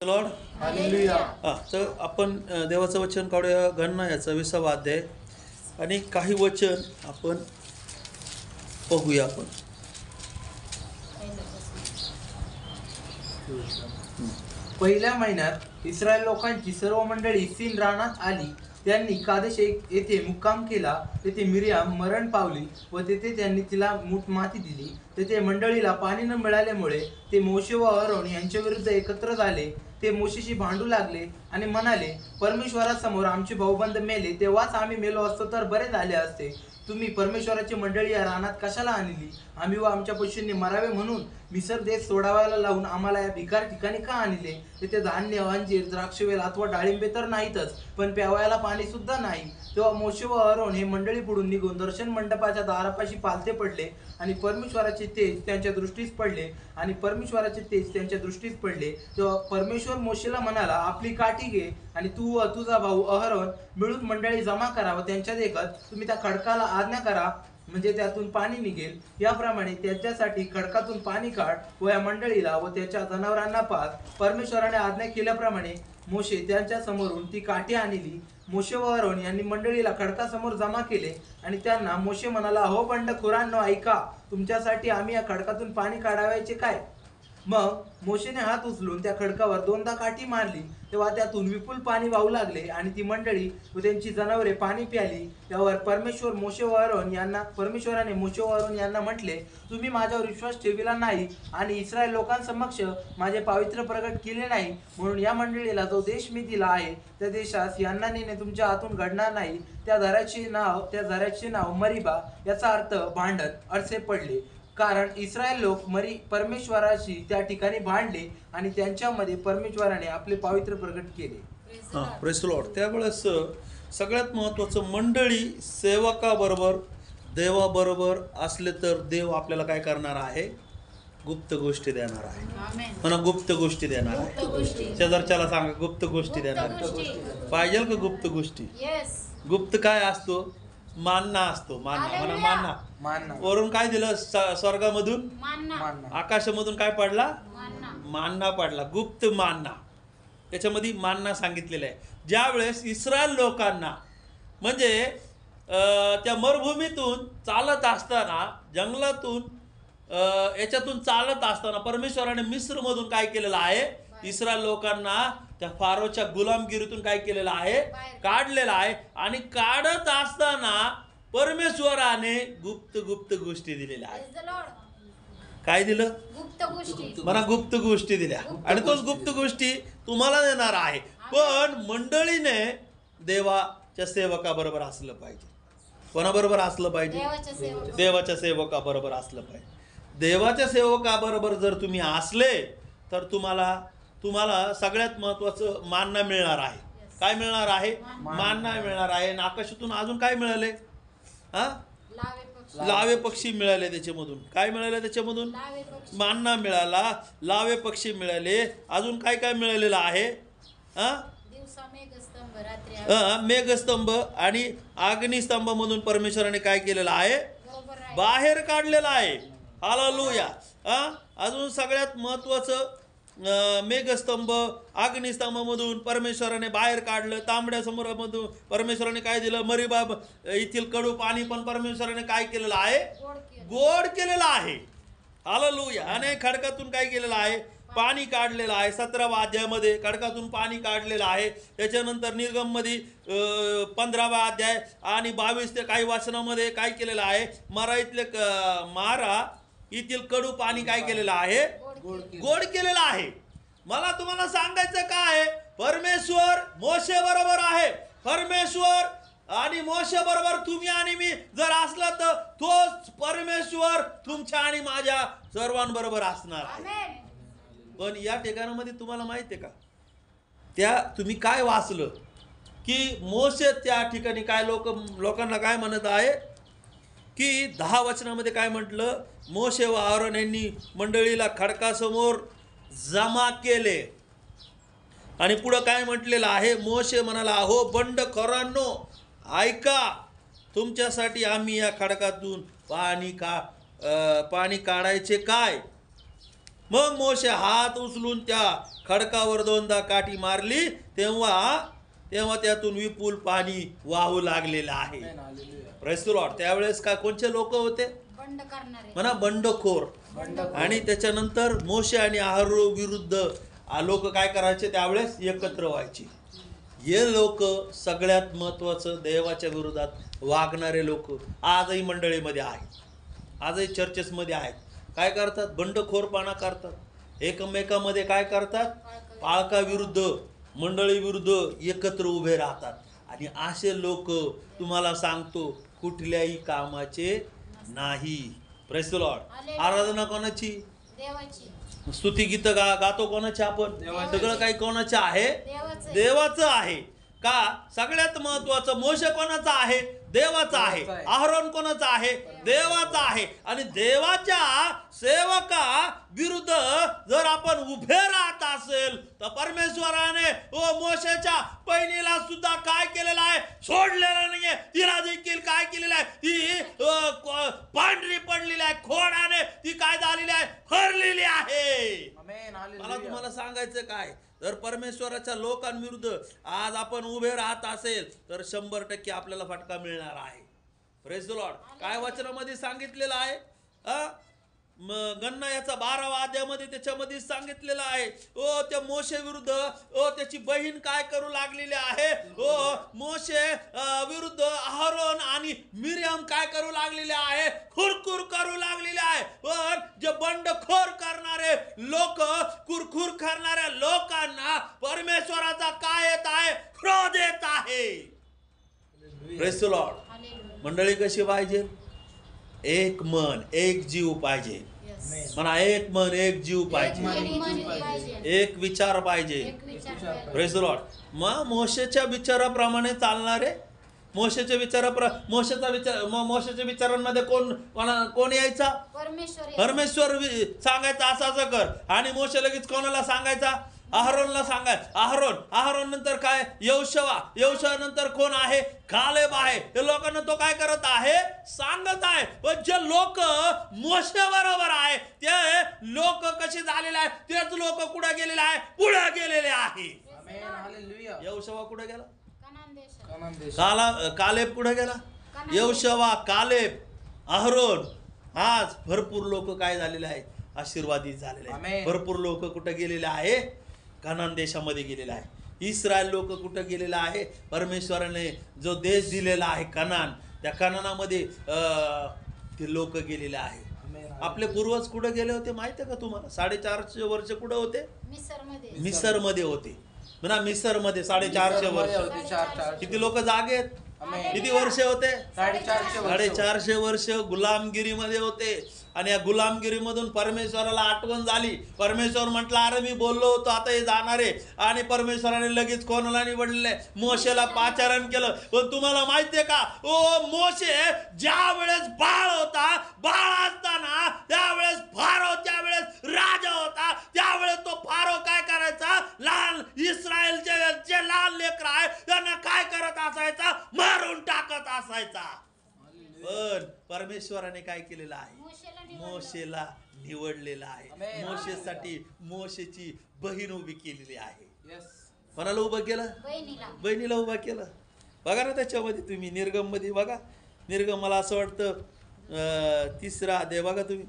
Lord hallelujah. तर आपण देवाचं वचन काढूया. गणना याचा 20वा अध्याय आणि काही वचन आपण बघूया. आपण पहिल्या महिन्यात इस्रायल लोकांची सर्व मंडळी सीन रानात आली. त्यांनी कादेश येथे मुक्काम केला. तेथे मिरियाम मरण पावली व तेथे त्यांनी तिला माती दिली. तेथे मंडळीला पाणी न मिळाल्यामुळे ते मोशे व अहरोन यांच्या विरुद्ध एकत्र झाले. ते मोशेशी भांडू लागले आणि म्हणाले, परमेश्वरासमोर आमचे भाऊबंद मेले, तेव्हाच आम्ही मेलो असतो तर बरे झाले असते. तुम्ही परमेश्वराची मंडळी या रानात कशाला आणली? आम्ही व आमच्या पशूंनी मरावे म्हणून मिसर देश सोडावायला लावून आम्हाला या भिकार ठिकाणी का आणले? तेथे धान्य, अंजीर, द्राक्षवेल अथवा डाळिंबे तर नाहीतच, पण प्यावायला पाणी सुद्धा नाही. तेव्हा मोशे व अहरोन हे मंडळी पुढून निघून दर्शन मंडपाच्या दारापाशी पालथे पडले आणि परमेश्वराचे तेज त्यांच्या दृष्टीस पडले तेव्हा परमेश्वर मोशेला म्हणाला, आपली काठी घे आणि तू व तुझा भाऊ अहरोन मिळून मंडळी जमा करा व त्यांच्या देखत तुम्ही त्या खडकाला आज्ञा करा, म्हणजे त्यातून पाणी निघेल. याप्रमाणे त्याच्यासाठी खडकातून पाणी काढ व या मंडळीला व त्याच्या जनावरांना पाज. परमेश्वराने आज्ञा केल्याप्रमाणे मोशे त्यांच्या समोरून ती काठी आणली. मोशे व अहरोन यांनी मंडळीला खडकासमोर जमा केले आणि त्यांना मोशे म्हणाला, हो बंडखोरांनो, ऐका, तुमच्यासाठी आम्ही या खडकातून पाणी काढावायचे काय? मग मोशेने हात उचलून त्या खडकावर दोनदा काठी मारली. तेव्हा त्यातून विपुल पाणी वाहू लागले आणि ती मंडळी व त्यांची जनावरे पाणी प्याली. त्यावर परमेश्वराने मोशे व अहरोन यांना म्हटले, तुम्ही माझ्यावर विश्वास ठेविला नाही आणि इस्रायल लोकांसमक्ष माझे पावित्र्य प्रकट केले नाही, म्हणून या मंडळीला जो देश मी दिला आहे त्या देशास यांना नेणे तुमच्या हातून घडणार नाही. त्या झऱ्याचे नाव मरीबा, याचा अर्थ भांडण असे पडले, कारण इस्रायल लोक परमेश्वराशी त्या ठिकाणी भांडले आणि त्यांच्यामध्ये परमेश्वराने आपले पावित्र्य प्रकट केले. Praise the Lord. त्यावेळेस सगळ्यात महत्त्वाचं, मंडळी सेवकाबरोबर देवाबरोबर असले तर देव आपल्याला काय करणार आहे? गुप्त गोष्टी देणार आहे. म्हणा, गुप्त गोष्टी देणार आहे. शेजारच्याला सांगा, गुप्त गोष्टी देणार आहे. पाहिजे का गुप्त गोष्टी? गुप्त काय असतो? मानना असतो. मानना वरून काय दिलं? स्वर्गामधून, आकाशामधून काय पडला? मानना पडला. गुप्त मानना, त्याच्यामध्ये मानना सांगितलेलं आहे. ज्या वेळेस इस्रायल लोकांना, म्हणजे त्या मरुभूमीतून चालत असताना, जंगलातून याच्यातून चालत असताना परमेश्वराने मिस्रमधून काय केलेलं आहे? इस्रायल लोकांना त्या फारोच्या गुलामगिरीतून काय केलेलं आहे? काढलेलं आहे. आणि काढत असताना परमेश्वराने गुप्त गोष्टी दिलेल्या आहेत. काय दिलं? गुप्त गोष्टी. मला गुप्त गोष्टी दिल्या आणि तोच गुप्त गोष्टी तुम्हाला देणार आहे. पण मंडळीने देवाच्या सेवकाबरोबर असलं पाहिजे. कोणाबरोबर असलं पाहिजे? देवाच्या सेवकाबरोबर असलं पाहिजे. देवाच्या सेवकाबरोबर जर तुम्ही असले तर तुम्हाला सगळ्यात महत्वाचं मानना मिळणार आहे. काय मिळणार आहे? मानना मिळणार आहे. आणि आकाशातून अजून काय मिळाले? लावे पक्षी मिळाले. त्याच्यामधून काय मिळाले? त्याच्यामधून मानना मिळाला, लावे पक्षी मिळाले. अजून काय काय मिळालेलं आहे? मेघस्तंभ आणि अग्निस्तंभामधून परमेश्वराने काय केलेलं आहे? बाहेर काढलेलं आहे. हालेलुया. अजून सगळ्यात महत्वाचं, मेघस्तंभ, अग्निस्तंभामधून परमेश्वराने बाहेर काढलं. तांबड्या समुद्रामधून परमेश्वराने काय दिलं? मरीबा येथील कडू पाणी पण परमेश्वराने काय केलेलं आहे? गोड केलेलं आहे. हालेलुया. आणि खडकातून काय केलेलं आहे? पाणी काढलेलं आहे. 17व्या अध्यायामध्ये खडकातून पाणी काढलेलं आहे. त्याच्यानंतर निर्गममध्ये 15वा अध्याय आणि 22 ते काही वाचनामध्ये काय केलेलं आहे? मारा येथील कडू पाणी काय केलेलं आहे? गोड केलेलं आहे. मला तुम्हाला सांगायचं काय? परमेश्वर मोशे बरोबर आहे. परमेश्वर आणि मोशे बरोबर तुम्ही आणि मी जर असला तर तोच परमेश्वर तुमच्या आणि माझ्या सर्वांबरोबर असणार आहे. पण या ठिकाणामध्ये तुम्हाला माहिती आहे का, तुम्ही काय वाचलं की मोशे त्या ठिकाणी काय लोकांना काय म्हणत आहे की 10 वचनामध्ये काय म्हटलं? मोशे व अहरोन यांनी मंडळीला खडकासमोर जमा केले आणि पुढं काय म्हटलेलं आहे? मोशे म्हणाला, हो बंडखोरांनो, ऐका, तुमच्यासाठी आम्ही या खडकातून पाणी काढायचे काय? मग मोशे हात उचलून त्या खडकावर दोनदा काठी मारली, तेव्हा त्यातून विपुल पाणी वाहू लागलेलं आहे. Praise the Lord. त्यावेळेस काय कोणते लोक होते म्हणा? बंडखोर. आणि त्याच्यानंतर मोशे आणि अहरोन विरुद्ध लोक काय करायचे त्यावेळेस? एकत्र व्हायचे. हे लोक सगळ्यात महत्वाचं देवाच्या विरोधात वागणारे लोक आजही मंडळीमध्ये आहेत, आजही चर्चेसमध्ये आहेत. काय करतात? बंडखोरपणा करतात, एकमेकांमध्ये काय करतात? पाळका विरुद्ध, मंडळी विरुद्ध एकत्र उभे राहतात. आणि असे लोक तुम्हाला सांगतो कुठल्याही कामाचे नाही. Praise the Lord. आराधना कोणाची? देवाची. स्तुती गीत गातो कोणाचे आपण? सगळं काही कोणाचे आहे? देवाचं आहे. का? सगळ्यात महत्वाचं मोशे कोणाचा आहे? देवाचा आहे. अहरोन कोणाचा आहे? देवाचा आहे. आणि देवाच्या सेवका विरुद्ध जर आपण उभे राहत असेल तर परमेश्वराने मोशेच्या बहिणीला सुद्धा काय केलेलं आहे? सोडलेलं नाहीये. तिला देखील काय केलेलं आहे? ती पांढरी पडलेली आहे, खोडाने ती काय झालेली आहे? हरलेली आहे. मला तुम्हाला सांगायचं काय, जर परमेश्वराच्या लोकांविरुद्ध आज आपण उभे राहत असेल तर 100% आपल्याला फटका मिळणार आहे. Praise the Lord. काय वचनामध्ये सांगितलेलं आहे? गन्ना याचा 12वा अध्यायामध्ये त्याच्यामध्ये सांगितलेलं आहे. त्या मोशे विरुद्ध त्याची बहीण काय करू लागलेली आहे? मोशे विरुद्ध अहरोन आणि मिरियम काय करू लागलेले आहे? खुरखुर करू लागलेले आहे. पण जे बंडखोर करणारे लोक, कुरखुर करणाऱ्या लोकांना परमेश्वराचा काय येत आहे? क्रोध येत आहे. Praise the Lord. मंडळी कशी पाहिजे? एक मन एक जीव पाहिजे. म्हणा, एक मन एक जीव पाहिजे, एक विचार पाहिजे. Praise the Lord. मग मोशेच्या विचाराप्रमाणे चालणारे, मोशेच्या विचारांमध्ये कोण यायचा? परमेश्वर सांगायचा असं कर. आणि मोशे लगेच कोणाला सांगायचा? अहरोनला सांगायचं. अहरोन नंतर काय? यहोशुवा नंतर कोण आहे? कालेब आहे. हे लोकांना तो काय करत आहे? सांगत आहे. पण जे लोक मोशे बरोबर आहे ते लोक कसे झालेले आहे? तेच लोक कुठे गेलेले आहे? पुढे गेलेले आहे. यहोशुवा कुठे गेला? कालेब कुठे गेला? यहोशुवा, कालेब, अहरोन. आज भरपूर लोक काय झालेले आहे? आशीर्वादित झालेले आहे. भरपूर लोक कुठे गेलेले आहे? कनान देशामध्ये गेलेला आहे. इस्रायल लोक कुठं गेलेला आहे? परमेश्वराने जो देश दिलेला आहे कनान, त्या कनानामध्ये ते लोक गेलेले आहे. आपले पूर्वज कुठे गेले होते माहिती आहे का तुम्हाला? 450 वर्ष कुठे होते? मिसरमध्ये होते. म्हणा, मिसरमध्ये 450 वर्ष. किती लोक जागे आहेत? किती वर्ष होते? 450 वर्ष गुलामगिरीमध्ये होते. आणि या गुलामगिरीमधून परमेश्वराला आठवण झाली. परमेश्वर म्हटलं, अरे मी बोललो होतो आता हे जाणारे. आणि परमेश्वराने लगेच कोणाला निवडले? मोशेला पाचारण केलं. पण तुम्हाला माहितीये का, मोशे ज्या वेळेस बाळ होता, बाळ असताना त्यावेळेस फारो त्यावेळेस राजा होता. त्यावेळेस तो फारो काय करायचा? लहान इस्रायलचे जे लहान लेकर आहे त्यांना काय करत असायचा? मारून टाकत असायचा. पण परमेश्वराने काय केलेलं आहे? मोशेला निवडलेला आहे. मोशेसाठी मोशेची बहीण उभी केलेली आहे. कोणाला उभं केलं? बहिणीला उभा केलं. बघा ना त्याच्यामध्ये तुम्ही निर्गम मध्ये बघा. निर्गम मला असं वाटतं 3रा अध्याय बघा तुम्ही.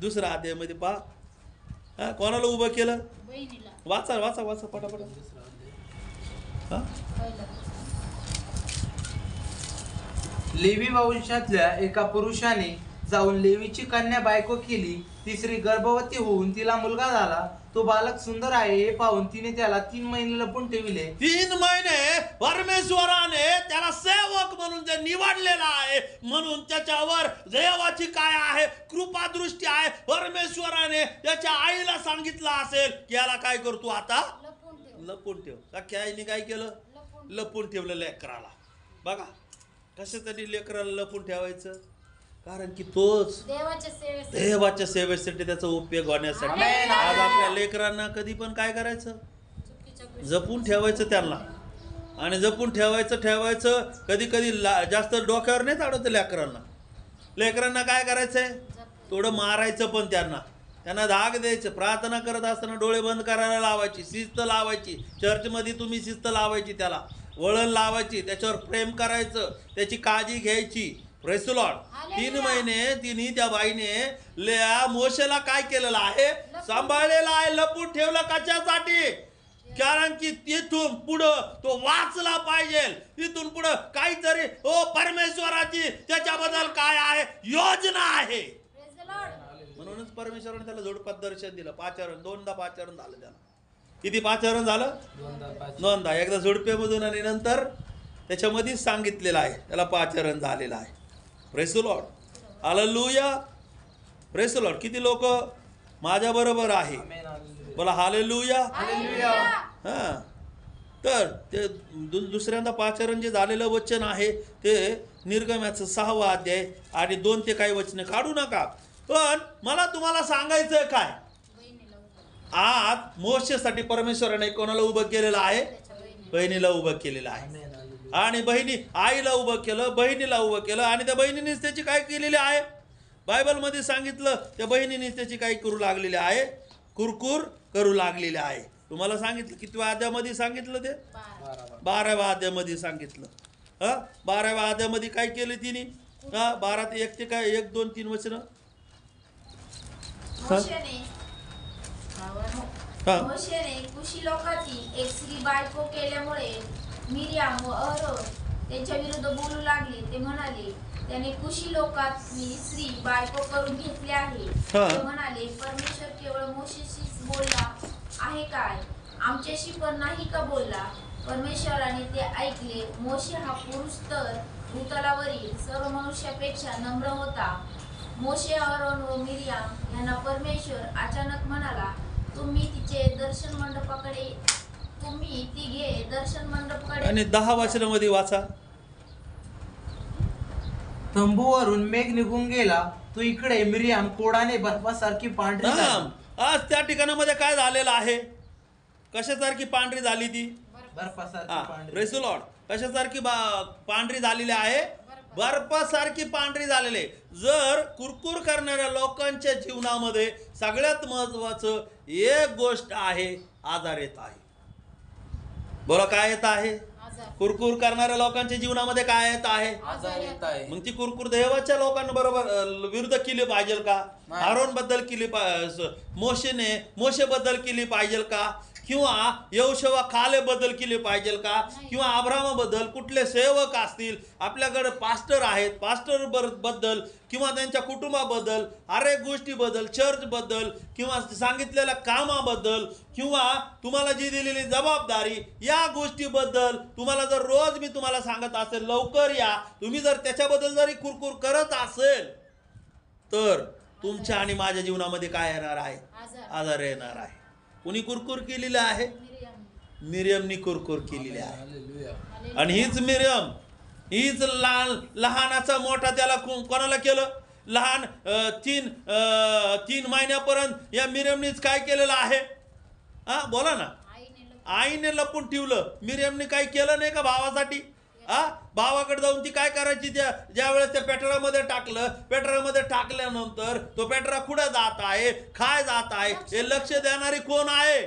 2रा अध्यायामध्ये पहा. कोणाला उभं केलं? वाचा वाचा वाचा पटापट. लेवी वंशातल्या एका पुरुषाने जाऊन लेवीची कन्या बायको केली. ती स्त्री गर्भवती होऊन तिला मुलगा झाला. तो बालक सुंदर आहे हे पाहून तिने त्याला 3 महिने लपून ठेविले. 3 महिने परमेश्वराने त्याला सेवक म्हणून जे निवडलेला आहे, म्हणून त्याच्यावर देवाची काय आहे? कृपा दृष्टी आहे. परमेश्वराने त्याच्या आईला सांगितलं असेल की याला काय करतो आता? लपून ठेव. सख्या आईने काय केलं? लपून ठेवलं लेकराला. बघा कशासाठी लेकराला लपून ठेवायचं? कारण की तोच देवाच्या सेवेसाठी त्याचा उपयोग होण्यासाठी. आज आपल्या लेकरांना कधी पण काय करायचं? जपून ठेवायचं त्यांना. आणि जपून ठेवायचं कधी कधी जास्त डोक्यावर नाही चढवतं लेकरांना. लेकरांना काय करायचंय? थोडं मारायचं पण त्यांना त्यांना धाक द्यायचं. प्रार्थना करत असताना डोळे बंद करायला लावायची, शिस्त लावायची. चर्चमध्ये तुम्ही शिस्त लावायची, त्याला वळण लावायची, त्याच्यावर प्रेम करायचं, त्याची काळजी घ्यायची. Praise the Lord. 3 महिने तिने त्या बाईने मोशेला काय केलेलं आहे? सांभाळलेलं आहे, लपून ठेवलं. कशासाठी? कारण की तिथून पुढं तो वाचला पाहिजे. तिथून पुढं काहीतरी परमेश्वराची त्याच्याबद्दल काय आहे योजना आहे. म्हणूनच परमेश्वराने त्याला जोडपात दर्शन दिलं. पाचारण 2दा पाचारण झालं त्याला. किती पाचारण झालं? 2दा. एकदा जोडपेमधून आणि नंतर त्याच्यामध्येच सांगितलेलं आहे त्याला पाचारण झालेलं आहे. Praise the lord. Hallelujah. Praise the Lord. किती लोक माझ्या बरोबर आहे? बोला हालेलुया. हा. तर ते दुसऱ्यांदा पाचारण जे झालेलं वचन आहे ते निर्गमनाचं 6वा अध्याय आणि 2 ते काही वचने काढू नका. पण मला तुम्हाला सांगायचं काय, आज मोशेसाठी परमेश्वराने कोणाला उभं केलेलं आहे? बहिणीला उभं केलेलं आहे. आणि आईला उभं केलं, बहिणीला उभं केलं. आणि त्या बहिणीनेच त्याची काय केलेली आहे? बायबलमध्ये सांगितलं त्या बहिणीनेच त्याची काय करू लागलेली आहे? कुरकुर करू लागलेली आहे. तुम्हाला सांगितलं कितव्या अध्यायामध्ये सांगितलं? ते 12व्या अध्यायामध्ये सांगितलं. 12व्या अध्यायामध्ये काय केलं तिने? 12 ते 1 ते काय 1, 2, 3 वचन. मोशेने कुशी लोकांची एक स्त्री बायको केल्यामुळे मिरियाम व अहरोन त्यांच्या विरुद्ध बोलू लागले. ते म्हणाले, त्याने कुशी लोकांनी स्त्री बायको करून घेतली आहे. ते म्हणाले, परमेश्वर केवळ मोशेशीच बोलला आहे काय? आमच्याशी पण नाही का बोलला? परमेश्वराने ते ऐकले. मोशे हा पुरुष तर भूतलावरील सर्व मनुष्यापेक्षा नम्र होता. मोशे, अहरोन व मिरियाम यांना परमेश्वर अचानक म्हणाला, तुम्ही तिघे दर्शन मंडपाकडे. आणि 10 वचनामध्ये वाचा. तंबूवरून मेघ निघून गेला, तो इकडे मिरियाम कोडाने बर्फासारखी पांढरी झाली. आज त्या ठिकाणामध्ये काय झालेलं आहे? कशासारखी पांढरी झाली ती? बर्फासारखी. Praise the lord. कशासारखी पांढरी झालेली आहे? बर्फासारखी पांढरी झालेली. जर कुरकुर करणाऱ्या लोकांच्या जीवनामध्ये सगळ्यात महत्वाचं एक गोष्ट आहे, आजार येत आहे. बोला काय येत आहे? कुरकुर करणाऱ्या लोकांच्या जीवनामध्ये काय येत आहे? आजार येत आहे. मग ती कुरकुर देवाच्या लोकांबरोबर विरुद्ध केली पाहिजे का? आरोन बद्दल केली मोशे बद्दल केली पाहिजे का? किंवा यहोशुआ काले बद्दल केले पाहिजे का? किंवा अब्राहामाबद्दल कुठले सेवक असतील आपल्याकडे, पास्टर आहेत, पास्टर बद्दल किंवा त्यांच्या कुटुंबाबद्दल, अनेक गोष्टीबद्दल, चर्च बद्दल किंवा सांगितलेल्या कामाबद्दल किंवा तुम्हाला जी दिलेली जबाबदारी या गोष्टीबद्दल तुम्हाला जर रोज मी तुम्हाला सांगत असेल लवकर या, तुम्ही जर त्याच्याबद्दल जरी कुरकुर करत असेल तर तुमच्या आणि माझ्या जीवनामध्ये काय येणार आहे? आजार येणार आहे. कुणी कुरकुर केलेली आहे? मिरियमनी कुरकुर केलेली आहे. आणि हीच मिरियम, हीच लहानाचा मोठा त्याला कोणाला केलं? लहान 3 महिन्यापर्यंत या मिरियमनीच काय केलेलं आहे? बोला ना. आईने लपून ठेवलं. मिरियमने काय केलं नाही का भावासाठी? भावाकडे जाऊन ती काय करायची? ज्या वेळेस त्या पेटरामध्ये टाकलं, पेटरामध्ये टाकल्यानंतर तो पेटरा कुठे जात आहे, काय जात आहे हे लक्ष देणारी कोण आहे?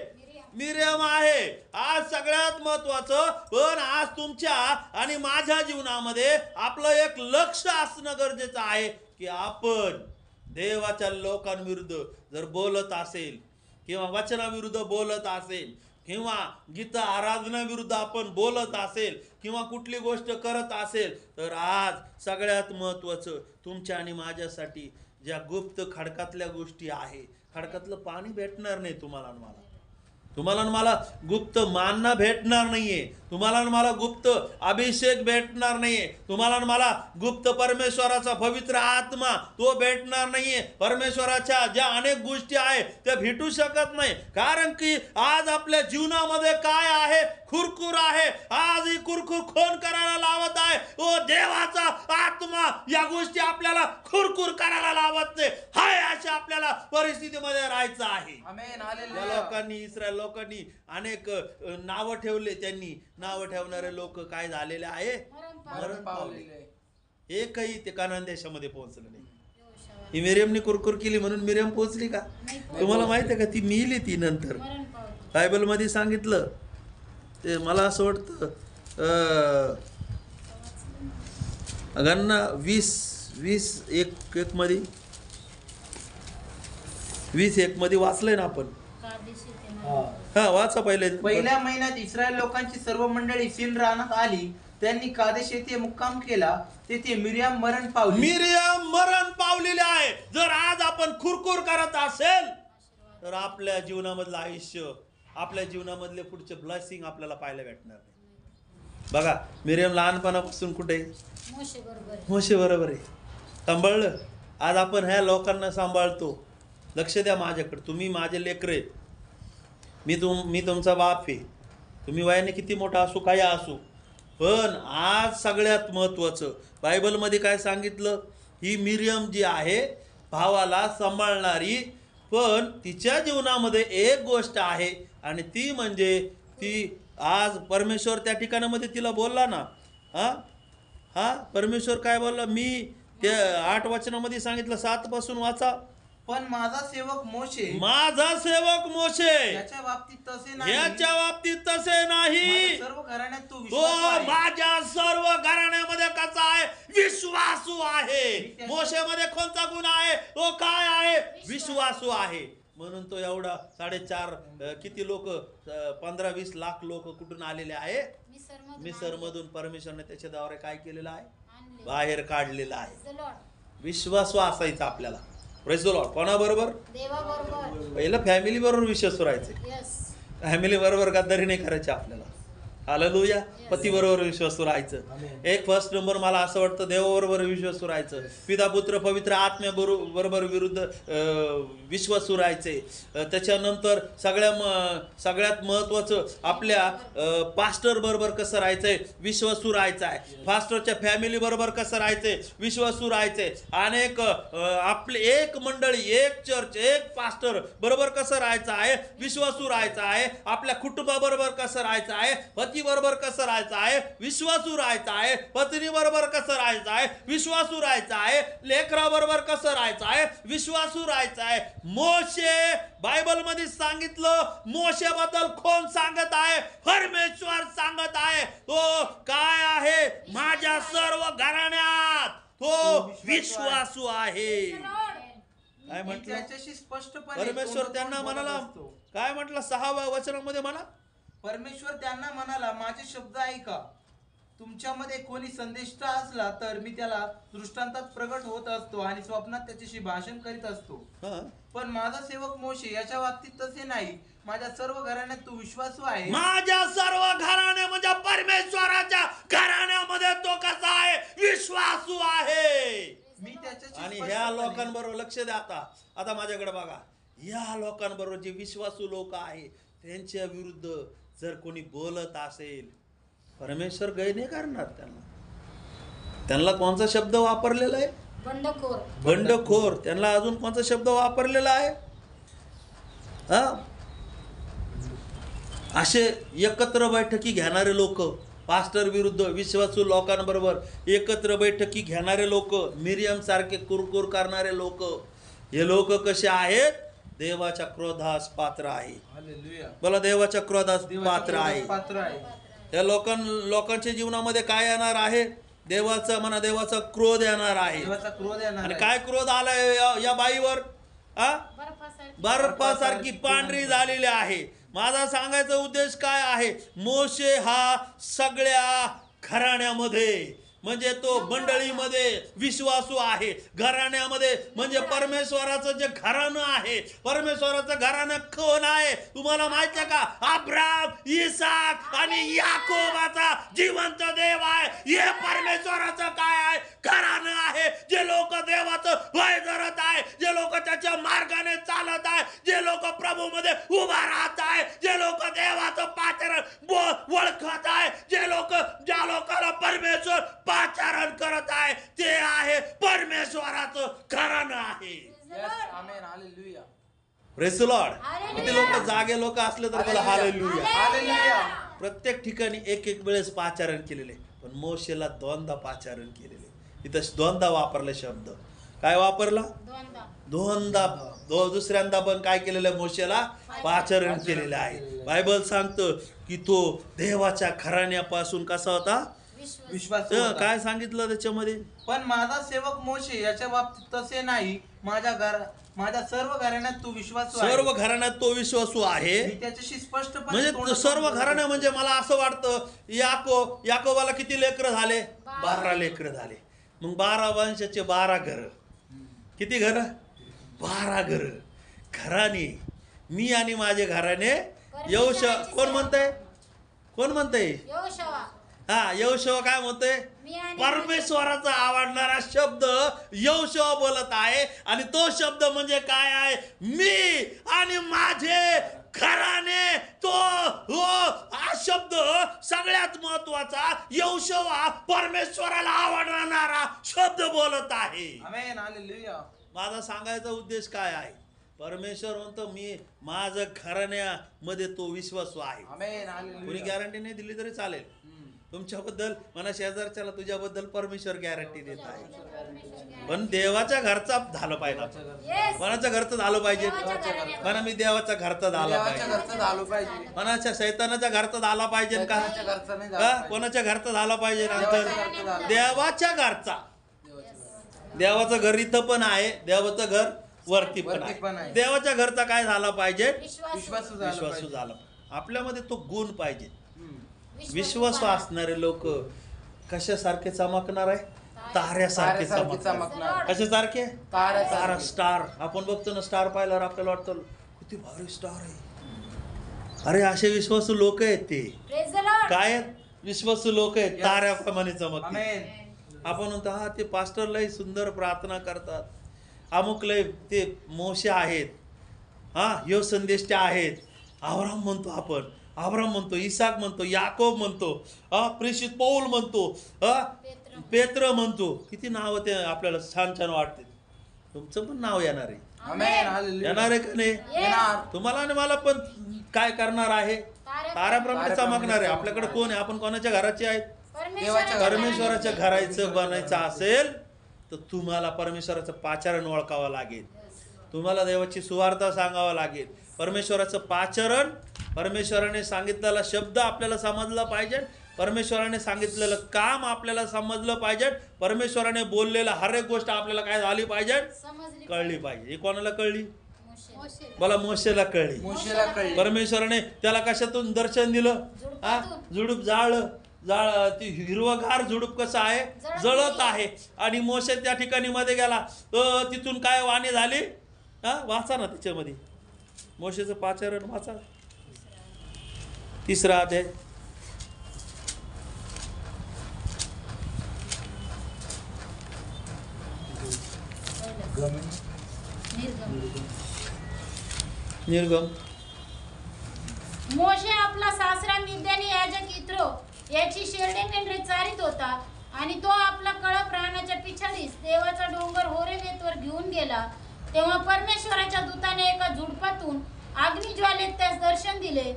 मिरियम आहे. आज सगळ्यात महत्वाचं, पण आज तुमच्या आणि माझ्या जीवनामध्ये आपलं एक लक्ष असणं गरजेचं आहे की आपण देवाच्या लोकांविरुद्ध जर बोलत असेल किंवा वचनाविरुद्ध बोलत असेल किंवा गीता आराधना विरुद्ध आपण बोलत असेल किंवा कुठली गोष्ट करत असेल तर आज सगळ्यात महत्वाचं तुमच्या आणि माझ्यासाठी ज्या गुप्त खडकातल्या गोष्टी आहे, खडकातलं पाणी भेटणार नाही तुम्हाला मला गुप्त मानना भेटणार नाहीये, तुम्हाला मला गुप्त अभिषेक भेटणार नाहीये, तुम्हाला मला गुप्त परमेश्वराचा पवित्र आत्मा तो भेटणार नाहीये. परमेश्वराच्या ज्या अनेक गोष्टी आहेत त्या भेटू शकत नाही. कारण की आज आपल्या जीवनामध्ये काय आहे? कुरकुर आहे. आज ही कुरकुर कोण करायला लावत आहे? देवाचा आत्मा या गोष्टी आपल्याला कुरकुर करायला लावत नाही. हाय अशा आपल्याला परिस्थितीमध्ये राहायचं आहे. आमेन. हालेलुया. लोकांनी, इस्रायल लोकांनी अनेक नावं ठेवले. त्यांनी नावं ठेवणारे लोक काय झालेले आहे? मरण पावले. एकही ते कानान देशामध्ये पोहोचले नाही. ही मिरियमने कुरकुर केली म्हणून मिरियम पोचली का? तुम्हाला माहिती आहे का ती मिली ती नंतर बायबलमध्ये सांगितलं. ते मला असं वाटतं गणना 20:1 मध्ये 20:1 मध्ये वाचलंय ना आपण. हा वाचा पहिल्या महिन्यात इस्रायल लोकांची सर्व मंडळी सीन रानात आली. त्यांनी कादेश येथे मुक्काम केला. तेथे मिरियाम मरण पावली. मिरियम मरण पावलेले आहे. जर आज आपण खुरखुर करत असेल तर आपल्या जीवनामधलं आयुष्य, आपल्या जीवनामधले पुढचे ब्लेसिंग आपल्याला पाहायला भेटणार नाही. बघा मिरियम लहानपणापासून कुठे? मोशे बरोबर आहे. सांभाळलं. आज आपण ह्या लोकांना सांभाळतो. लक्ष द्या माझ्याकडे. तुम्ही माझे लेकरं आहेत. मी तुमचा बाप आहे. तुम्ही वयाने किती मोठा असू काय असू, पण आज सगळ्यात महत्त्वाचं बायबलमध्ये काय सांगितलं? ही मिरियम जी आहे भावाला सांभाळणारी, पण तिच्या जीवनामध्ये एक गोष्ट आहे आणि ती म्हणजे ती आज परमेश्वर त्या ठिकाणामध्ये तिला बोलला ना. परमेश्वर काय बोलला? मी त्या 8 वचनामध्ये सांगितलं, 7 पासून वाचा. पण माझा सेवक मोशे याच्या बाबतीत तसे नाही. सर्व घराण्यात तू माझ्या सर्व घराण्यामध्ये कसा आहे? विश्वासू आहे. मोशेमध्ये कोणता गुण आहे? तो काय आहे? विश्वासू आहे. म्हणून तो एवढा 4.5 किती लोक 15-20 लाख लोक कुठून आलेले आहे? मिसर मधून परमेश्वरने त्याच्या द्वारे काय केलेलं आहे? बाहेर काढलेलं आहे. विश्वासू असायचा आपल्याला. Praise the Lord. कोणाबरोबर? देवाबरोबर. पहिलं फॅमिली बरोबर विश्वास राहायचे. फॅमिली बरोबर गद्दारी नाही करायची आपल्याला. हालेलुया. पती बरोबर विश्वास राहायचं. एक फर्स्ट नंबर मला असं वाटतं देवाबरोबर विश्वास राहायचं. पिता पुत्र पवित्र आत्म्या बरोबर विरुद्ध विश्वास राहायचे. त्याच्यानंतर सगळ्यात महत्वाचं आपल्या पास्टर बरोबर कसं राहायचंय? विश्वासू राहायचं आहे. पास्टरच्या फॅमिली बरोबर कसं राहायचंय? विश्वासू राहायचंय. अनेक आपले एक मंडळी, एक चर्च, एक पास्टर बरोबर कसं राहायचं आहे? विश्वासू राहायचं आहे. आपल्या कुटुंबाबरोबर कसं राहायचं आहे? पती बरोबर कसं राहायचं आहे? विश्वासू राहायचं आहे. पत्नी बरोबर कसं राहायचं आहे? विश्वासू राहायचं आहे. लेकरा बरोबर कसं राहायचं आहे? विश्वासू राहायचं आहे. मोशे बायबल मध्ये सांगितलं. मोशे बद्दल कोण सांगत आहे? परमेश्वर सांगत आहे. तो काय आहे? माझ्या सर्व घराण्यात तो विश्वासू आहे. काय म्हटलं? स्पष्टपणे परमेश्वर त्यांना म्हणाला. काय म्हटलं 6व्या वचनामध्ये म्हणा? परमेश्वर त्यांना म्हणाला, माझे शब्द ऐका. तुमच्यामध्ये कोणी संदेष्टा असला तर मी त्याला दृष्टांतात प्रगट होत असतो आणि स्वप्नात त्याच्याशी भाषण करीत असतो. पण माझा सेवक मोशे याच्या बाबतीत तसे नाही. माझ्या सर्व घराण्यात तू विश्वासू आहे. माझ्या सर्व घराण्या म्हणजे परमेश्वराच्या घराण्यामध्ये तो कसा आहे? विश्वासू आहे. मी त्याच्याशी आणि ह्या लोकांबरोबर लक्ष द्या. आता माझ्याकडे बघा. ह्या लोकांबरोबर जे विश्वासू लोक आहे त्यांच्या विरुद्ध जर कोणी बोलत असेल, परमेश्वर गय नाही करणार. त्यांना कोणता शब्द वापरलेला आहे? बंडखोर. त्यांना अजून कोणता शब्द वापरलेला आहे? असे एकत्र बैठकी घेणारे लोक, पास्टर विरुद्ध विश्वासू लोकांबरोबर एकत्र बैठकी घेणारे लोक, मिरियम सारखे कुरकुर करणारे लोक, हे लोक कसे आहेत? देवाच्या क्रोधास पात्र आहे. बोला, देवाच्या क्रोधास पात्र आहे. या लोकांच्या जीवनामध्ये काय येणार आहे? देवाचा क्रोध येणार आहे. आणि काय क्रोध आलाय या बाईवर? बर्फासारखी पांढरी झालेली आहे. माझा सांगायचा उद्देश काय आहे? मोशे हा सगळ्या घराण्यामध्ये म्हणजे तो मंडळीमध्ये विश्वासू आहे. घराण्यामध्ये म्हणजे परमेश्वराचं जे घराणं आहे. परमेश्वराचं घराणं कोण आहे तुम्हाला माहिती आहे का? अब्राम, इसाक आणि याकोबाचा जिवंत देव आहे. हे परमेश्वराचं काय आहे? घराणं आहे. जे लोक देवाचं भय धरत आहे, जे लोक त्याच्या मार्गाने चालत आहे, जे लोक प्रभूमध्ये उभा राहत आहे, जे लोक देवाचं पाचारण ओळखत आहे, ज्या लोकांना परमेश्वर पाचारण करत आहे, ते आहे परमेश्वराचं घराणं आहे. Praise the Lord. किती लोक जागे लोक असले तर मला हालेलुया. प्रत्येक ठिकाणी एक वेळेस पाचारण केलेले, पण मोशेला 2दा पाचारण केलेले. इथं 2दा वापरले शब्द. काय वापरला? दोनदा. दुसऱ्यांदा पण काय केलेलं आहे? मोशेला पाचारण केलेलं आहे. बायबल सांगतं की तो देवाच्या घराण्यापासून कसा होता? विश्वास काय सांगितलं त्याच्यामध्ये? पण माझा सेवक मोशे याच्या बाबतीत तसे नाही. माझ्या सर्व घराण्यात तू विश्वासू आहे. सर्व घराण्यात तो विश्वासू आहे. मी त्याच्याशी स्पष्टपणे म्हणजे तोंडातून सर्व बोलतो. घराणं म्हणजे मला असं वाटतं याकोबाला किती लेकरं झाले? 12 लेकरं झाले. मग 12 वंशाचे 12 घर. किती घर? 12 घर. घराने मी आणि माझे घराने कोण म्हणतंय? कोण म्हणतंय? यहोशुआ. हा, यहोशुआ काय म्हणतोय? मी आणि परमेश्वराचा आवडणारा शब्द यहोशुआ बोलत आहे. आणि तो शब्द म्हणजे काय आहे? मी आणि माझे घराने. तो हा शब्द सगळ्यात महत्वाचा यहोशुआ परमेश्वराला आवडणारा शब्द बोलत आहे. आमेन. हालेलुया. माझा सांगायचा उद्देश काय आहे? परमेश्वर म्हणतो मी माझं घराण्यामध्ये तो विश्वासू आहे. आमेन. कोणी हालेलुया. गॅरंटी नाही दिली तरी चालेल. तुमच्याबद्दल म्हणा शेजारच्याला तुझ्याबद्दल परमेश्वर गॅरंटी देत आहे. पण देवाच्या घरचा झालं पाहिजे. Yes. कोणाच्या घरचं झालं पाहिजे? देवाच्या घराण्यात. म्हणा मी देवाच्या घरचा झाला देवाच्या पाहिजे. घरचं झालं पाहिजे. कोणाच्या शैतानाच्या घरचा झाला पाहिजे का? देवाच्या घरचं नाही झालं का? पाहिजे. कोणाच्या घरचा झाला पाहिजे? देवाच्या नंतर घरचं झालं. देवाच्या घरचा. देवाचं घर इथं पण आहे, देवाचं घर वरती पण वरती पण आहे. आहे. देवाच्या घरचा काय झाला पाहिजे? विश्वासू. विश्वासू झालं विश्वासू पाहिजे. झाला. आपल्यामध्ये तो गुण पाहिजे. हम्म. विश्वासू असणारे लोक कशासारखे चमकणार आहे? ताऱ्यासारखे ताऱ्यासारखी चमकणार. चमकणार. कशासारखे? तारा, ताऱ्यासारखी. स्टार. आपण बघतो ना स्टार पाहिल्यावर आपल्याला वाटतं किती भारी स्टार आहे. अरे असे विश्वासू लोक आहेत ते. Praise the Lord. काय आहेत? विश्वासू लोक आहेत. Yes. ताऱ्याप्रमाणे चमकतात. आमेन. आपण म्हणतो हा ते पास्टर लय सुंदर प्रार्थना करतात, अमुक लय ते मोशे आहेत, हा ह्यो संदेष्टे आहेत. अब्राहम म्हणतो आपण, अब्राहम म्हणतो, इसाक म्हणतो, याकोब म्हणतो, हा प्रेषित पौल म्हणतो, हा पेत्र म्हणतो. किती नाव ते आपल्याला छान छान वाटते. तुमचं पण नाव येणार आहे. आमेन. हालेलुया. येणार आहे का नाही? येणार. तुम्हाला आणि मला पण काय करणार आहे? ताऱ्याप्रमाणे चमकणार आहे. आपल्याकडे कोण आहे? आपण कोणाच्या घराचे आहेत? परमेश्वराच्या परमेश्वराच्या घराचं बनायचं असेल तर तुम्हाला परमेश्वराचं पाचारण ओळखावं लागेल. तुम्हाला देवाची सुवार्ता सांगावं लागेल. परमेश्वराचं पाचारण, परमेश्वराने सांगितलेला शब्द आपल्याला समजला पाहिजे. परमेश्वराने सांगितलेलं काम आपल्याला समजलं पाहिजे. परमेश्वराने बोललेलं हर एक गोष्ट आपल्याला काय झाली पाहिजे? समजली कळली पाहिजे. ही कोणाला कळली? मोशे. मला मोशेला कळली. मोशेला कळली. परमेश्वराने त्याला कशातून दर्शन दिलं? हा, झुडूप ती हिरवगार झुडूप कसं आहे? जळत आहे. आणि मोशे त्या ठिकाणी मध्ये गेला, तिथून काय वाणी झाली? हा, वाचा ना त्याच्यामध्ये मोशेचं पाचारण वाचा. 3रा अध्याय. निर्गम. मोशे आपला सासरा मिद्यानी याजक इत्रो याची शेरडे मेंढरे चारित होता आणि तो आपला कळप राहण्याच्या पिछाडीस देवाचा डोंगर होरेबेतवर घेऊन गेला. तेव्हा परमेश्वराच्या दूताने एका झुडपातून अग्निज्वालेत त्यास दर्शन दिले.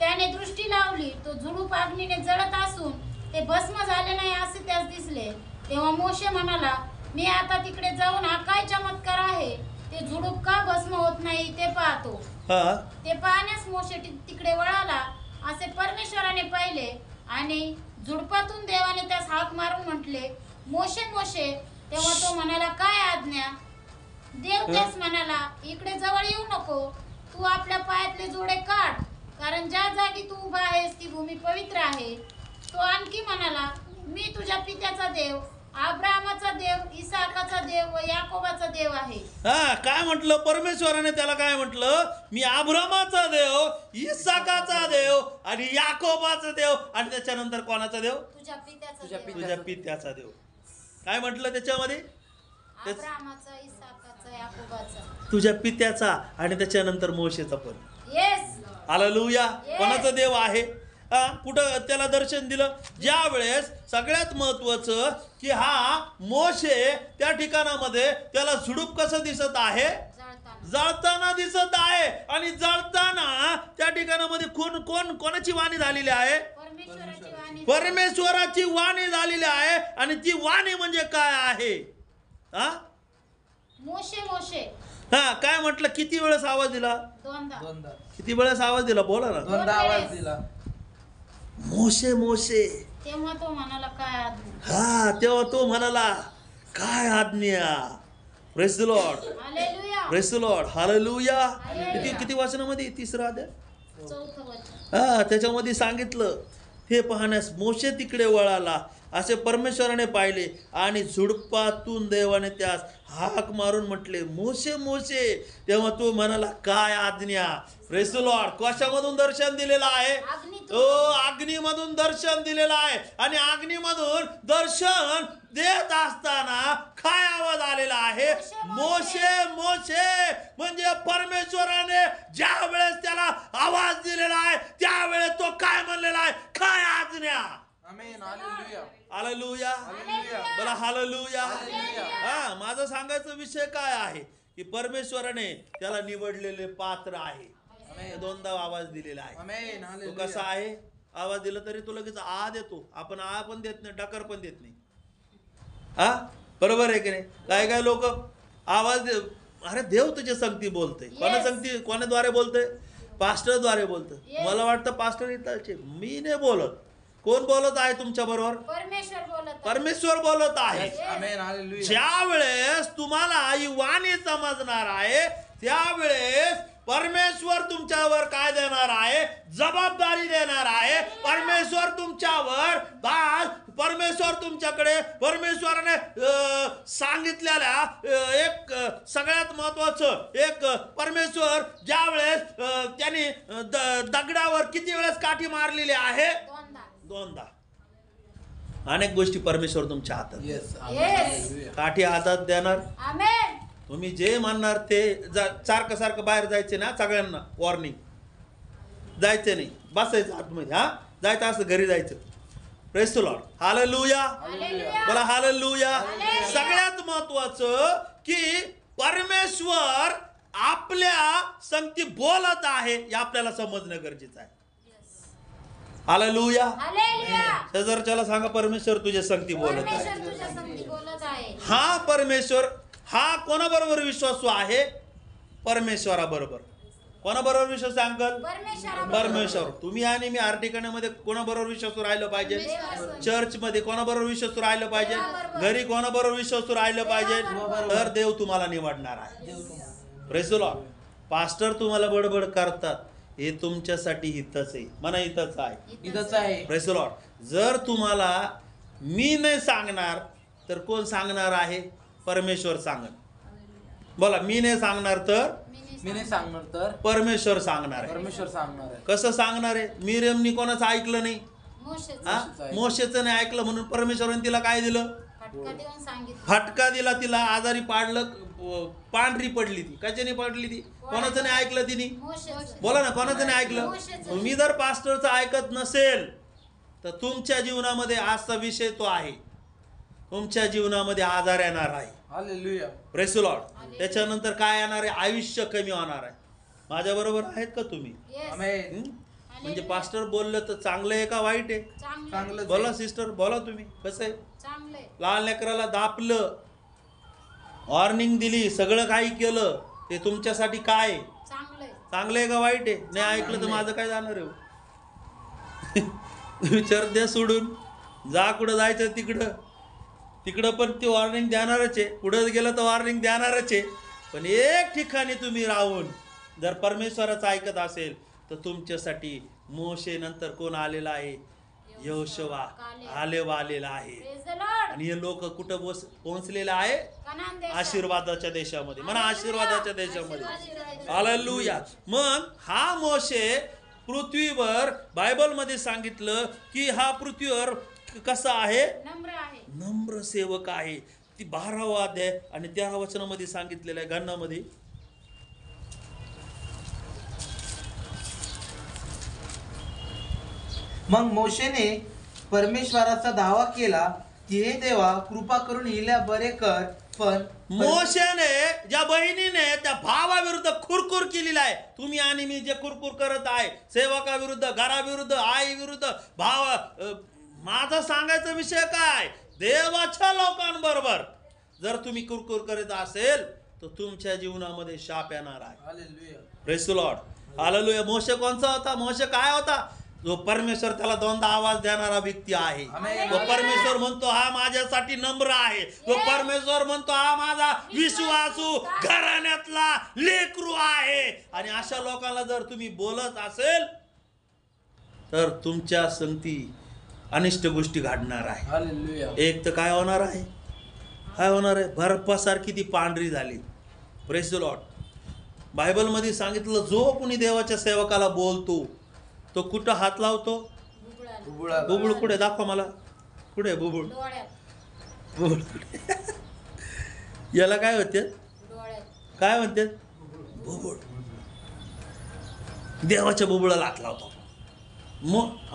त्याने दृष्टी लावली, तो झुडूप अग्नीने जळत असून ते भस्म झाले नाही असे त्यास दिसले. तेव्हा मोशे म्हणाला, मी आता तिकडे जाऊन हा काय चमत्कार आहे? ते झुडूप का भस्म होत नाही ते पाहतो. हा, ते पाहण्यास मोशे तिकडे वळाला. असे परमेश्वराने पाहिले आणि झुडपातून देवाने त्यास हाक मारून म्हटले, मोशे मोशे. तेव्हा तो म्हणाला, काय आज्ञा? देव त्यास म्हणाला, इकडे जवळ येऊ नको. तू आपल्या पायातले जोडे काढ, कारण ज्या जागी तू उभा आहेस ती भूमी पवित्र आहे. तो आणखी म्हणाला, मी तुझ्या पित्याचा देव, अब्राहमाचा देव, इसाकाचा देव व याकोबाचा देव आहे. हा, काय म्हटलं परमेश्वराने त्याला? काय म्हटलं? मी अब्राहमाचा देव, इसाकाचा देव आणि याकोबाचा देव. आणि त्याच्यानंतर कोणाचा देव? तुझ्या पित्याचा तुझ्या देव. तुझ्या पित्याचा देव. काय म्हटलं त्याच्यामध्ये? अब्राहमाचा, इसाकाचा, याकोबाचा. तुझ्या पित्याचा. आणि त्याच्यानंतर मोशेचा पण. येस. हालेलुया. Yes. कोणाचा देव आहे? कुठं त्याला दर्शन दिलं? ज्या वेळेस सगळ्यात महत्वाचं की हा मोशे त्या ठिकाणामध्ये त्याला झुडूप कसं दिसत आहे? जळताना दिसत आहे. आणि जळताना त्या ठिकाणामध्ये कोणाची वाणी झालेली आहे? परमेश्वराची वाणी. परमेश्वराची वाणी झालेली आहे. आणि ती वाणी म्हणजे काय आहे? हा, मोशे मोशे हा काय म्हटलं? किती वेळेस आवाज दिला? दोनदा किती वेळेस आवाज दिला? बोला ना. दोनदा आवाज दिला. मोशे मोशे. तेव्हा तो म्हणाला काय आज्ञा. हा तेव्हा तो म्हणाला काय आज्ञा. Praise the lord. Hallelujah. Praise the lord. Hallelujah. Hallelujah. किती वाचनामध्ये? 3 अध्याय. चौथं वचन. हा त्याच्यामध्ये सांगितलं हे पाहण्यास मोशे तिकडे वळाला असे परमेश्वराने पाहिले आणि झुडपातून देवाने त्यास हाक मारून म्हटले मोशे मोशे. तेव्हा तो म्हणाला काय आज्ञा. Praise the lord. कशामधून दर्शन दिलेलं आहे? अग्नीतून. अग्नीमधून दर्शन दिलेलं आहे. आणि अग्नीमधून दर्शन देत असताना काय आवाज आलेला आहे? मोशे मोशे. म्हणजे परमेश्वराने ज्या वेळेस त्याला आवाज दिलेला आहे त्यावेळेस तो काय म्हणलेला आहे? काय आज्ञा. आमेन. हालेलुया. हालेलुया. हालेलुया. बोला हालेलुया. हालेलुया. हा माझा सांगायचा विषय काय आहे की परमेश्वराने त्याला निवडलेले पात्र आहे. दोनदा आवाज दिलेला आहे. आमेन. तो हालेलुया. कसा आहे? आवाज दिला तरी तो लगेच आ देतो. आपण आ पण देत नाही, डकर पण देत नाही. हा बरोबर आहे की नाही? काय काय लोक आवाज अरे देव तुझ्या संगती बोलतोय. कोणा संगती? कोणाद्वारे बोलतोय? पास्टरद्वारे बोलतोय. मला वाटतं पास्टर इथलचे. मी नाही बोलत. कोण बोलत आहे तुमच्या बरोबर? परमेश्वर बोलत आहे. परमेश्वर बोलत आहे. आमेन. हालेलुया. ज्या वेळेस तुम्हाला ही वाणी समजणार आहे त्यावेळेस परमेश्वर तुमच्यावर काय देणार आहे? जबाबदारी देणार आहे. परमेश्वर तुमच्यावर परमेश्वर तुमच्याकडे परमेश्वराने सांगितलेल्या एक सगळ्यात महत्वाचं एक परमेश्वर ज्या वेळेस त्यांनी दगडावर किती वेळेस काठी मारलेली आहे? दोनदा. अनेक गोष्टी परमेश्वर तुमच्या हातात. येस. येस. काठी हातात देणार. आमेन. तुम्ही जे म्हणणार ते सारखं सारखं बाहेर जायचे ना. सगळ्यांना वॉर्निंग. जायचं नाही, बसायचं आतमध्ये. हा जायचं असं घरी जायचं. Praise the lord. Hallelujah. Hallelujah. बोला हालेलुया. हालेलुया. सगळ्यात महत्वाचं की परमेश्वर आपल्या संगती बोलत आहे हे आपल्याला समजणं गरजेचं आहे. हालेलुया. हालेलुया. शेजारच्याला सांगा परमेश्वर तुझ्या संगती बोलत आहे. परमेश्वर तुझ्या संगती बोलत आहे. हा परमेश्वर हा कोणाबरोबर विश्वासू आहे? परमेश्वराबरोबर. कोणाबरोबर विश्वास आहे अंकल? परमेश्वर. तुम्ही आणि मी आर्टिकण्यामध्ये कोणाबरोबर विश्वासू राहिलं पाहिजे? चर्चमध्ये कोणाबरोबर विश्वासू राहिलं पाहिजे? घरी कोणाबरोबर विश्वासू राहिलं पाहिजे? तर देव तुम्हाला निवडणार आहे. Praise the Lord. पास्टर तुम्हाला बडबड करतात हे तुमच्यासाठी हितच आहे. म्हणा हितच आहे. इथंच आहे. Praise the Lord. जर तुम्हाला मी नाही सांगणार तर कोण सांगणार आहे? परमेश्वर सांगणार. बोला मी नाही सांगणार तर मी नाही सांगणार तर परमेश्वर सांगणार आहे. परमेश्वर सांगणार आहे. कसं सांगणार आहे? मिरियमनी कोणाचं ऐकलं नाही. मोशेचं. हा मोशेचं नाही ऐकलं म्हणून परमेश्वराने तिला काय दिलं? फटका देऊन सांगितलं. फटका दिला. तिला आजारी पाडलं. पांढरी पडली ती. कशाने पडली ती? कोणाचं नाही ऐकलं तिने? मोशेचं. बोला ना कोणाचं नाही ऐकलं? मोशेचं. तुम्ही जर पास्टरचं ऐकत नसेल तर तुमच्या जीवनामध्ये आजचा विषय तो आहे. तुमच्या जीवनामध्ये आजार येणार आहे. हालेलुया. Praise the Lord. त्याच्यानंतर काय येणार आहे? आयुष्य कमी होणार आहे. माझ्या बरोबर आहेत का तुम्ही? येस. आमेन. म्हणजे पास्टर बोललं तर चांगलं आहे का वाईट आहे? चांगलं. चांगलं. बोला सिस्टर बोला तुम्ही. कसं आहे? चांगलं. लहान लेकराला दापलं, वॉर्निंग दिली, सगळं काही केलं ते तुमच्यासाठी काय आहे? चांगलं. चांगलं आहे का वाईट आहे? नाही ऐकलं तर माझं काय जाणार आहे? विचार द्या सोडून. जा कुठं जायचं तिकडं पण ते वॉर्निंग देणारच आहे. पुढं गेलं तर वॉर्निंग देणारच आहे. पण एक ठिकाणी तुम्ही राहून जर परमेश्वराचं ऐकत असेल तर तुमच्यासाठी मोशे नंतर कोण आलेला आहे? यहोशुवा आलेला आहे. Praise the Lord. आणि हे लोक कुठं पोहोचलेले आहे? कनान देशात. आशीर्वादाच्या देशामध्ये. म्हणा आशीर्वादाच्या देशामध्ये. आशीर्वादाच्या हालेलुया. मग हा मोशे पृथ्वीवर बायबलमध्ये सांगितलं की हा पृथ्वीवर कसा आहे? नम्र आहे. नम्र सेवक आहे. ती 12वा अध्याय आणि 13 वचनामध्ये सांगितलेलं आहे. गणनामध्ये मग मोशेने परमेश्वराचा दावा केला की हे देवा कृपा करून हिला बरे कर. पण मोशेने ज्या बहिणीने त्या भावाविरुद्ध खुरकुर केलेली आहे. तुम्ही आणि मी जे खुरकुर करत आहे सेवकाविरुद्ध, घराविरुद्ध, आई विरुद्ध, भाव. माझा सांगायचा विषय काय? देवाच्या लोकांबरोबर जर तुम्ही कुरकुर करीत असेल तर तुमच्या जीवनामध्ये शाप येणार आहे. Hallelujah. Praise the lord. Hallelujah. मोशे कोणचा होता? मोशे काय होता? जो परमेश्वर त्याला दोनदा आवाज देणारा व्यक्ती आहे. आमेन. तो परमेश्वर म्हणतो हा माझ्यासाठी नम्र आहे. तो परमेश्वर म्हणतो हा माझा विश्वासू घराण्यातला लेकरू आहे. आणि अशा लोकांना जर तुम्ही बोलत असेल तर तुमच्या संगती अनिष्ट गोष्टी घडणार आहे. हालेलुया. एक तर काय होणार आहे? काय होणार आहे? बर्फासारखी ती पांढरी झाली. Praise the Lord. बायबलमध्ये सांगितलं जो कोणी देवाच्या सेवकाला बोलतो तो कुठं हात लावतो? बुबुळाला. बुबुळा. बुबुळ कुठे? दाखवा मला. कुठे बुबुळ? डोळ्यात. बुबुळ कुठे? याला काय होते? डोळ्यात. काय म्हणते? बुबुळ. देवाच्या बुबुळाला हात लावतो.